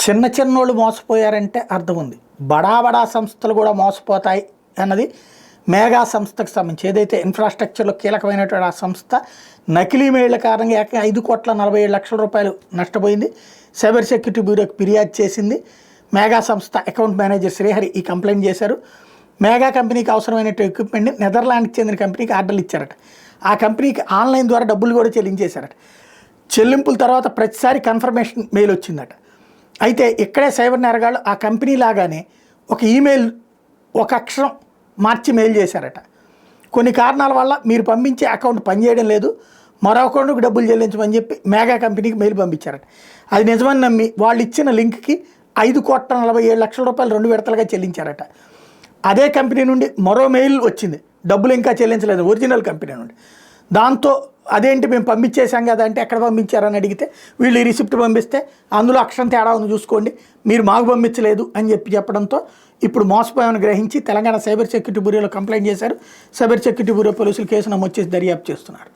చిన్న చిన్నోళ్ళు మోసపోయారంటే అర్థం ఉంది. బడా బడా సంస్థలు కూడా మోసపోతాయి అన్నది మేఘా సంస్థకు సంబంధించి ఏదైతే ఇన్ఫ్రాస్ట్రక్చర్లో కీలకమైనటువంటి ఆ సంస్థ నకిలీ మెయిళ్ల కారణంగా ఏకంగా 5,47,00,000 రూపాయలు నష్టపోయింది. సైబర్ సెక్యూరిటీ బ్యూరోకి ఫిర్యాదు చేసింది. మేఘా సంస్థ అకౌంట్ మేనేజర్ శ్రీహరి ఈ కంప్లైంట్ చేశారు. మేఘా కంపెనీకి అవసరమైన ఎక్విప్మెంట్ని నెదర్లాండ్కి చెందిన కంపెనీకి ఆర్డర్లు ఇచ్చారట. ఆ కంపెనీకి ఆన్లైన్ ద్వారా డబ్బులు కూడా చెల్లించేశారట. చెల్లింపుల తర్వాత ప్రతిసారి కన్ఫర్మేషన్ మెయిల్ వచ్చిందట. అయితే ఇక్కడే సైబర్ నేరగాళ్ళు ఆ కంపెనీ లాగానే ఒక ఈమెయిల్ ఒక అక్షరం మార్చి మెయిల్ చేశారట. కొన్ని కారణాల వల్ల మీరు పంపించే అకౌంట్ పనిచేయడం లేదు, మరో అకౌంట్కి డబ్బులు చెల్లించమని చెప్పి మేఘా కంపెనీకి మెయిల్ పంపించారట. అది నిజమని నమ్మి వాళ్ళు ఇచ్చిన లింక్కి 5,47,00,000 రూపాయలు 2 విడతలుగా చెల్లించారట. అదే కంపెనీ నుండి మరో మెయిల్ వచ్చింది, డబ్బులు ఇంకా చెల్లించలేదు, ఒరిజినల్ కంపెనీ నుండి. దాంతో అదేంటి మేము పంపించేశాం కదా అంటే ఎక్కడ పంపించారని అడిగితే వీళ్ళు ఈ రిసిప్ట్ పంపిస్తే అందులో అక్షరం తేడా ఉంది చూసుకోండి, మీరు మాకు పంపించలేదు అని చెప్పడంతో ఇప్పుడు మోసపోయామని గ్రహించి తెలంగాణ సైబర్ సెక్యూరిటీ బ్యూరోలో కంప్లైంట్ చేశారు. సైబర్ సెక్యూరిటీ బ్యూరో పోలీసులు కేసు నమోదు చేసి దర్యాప్తు చేస్తున్నారు.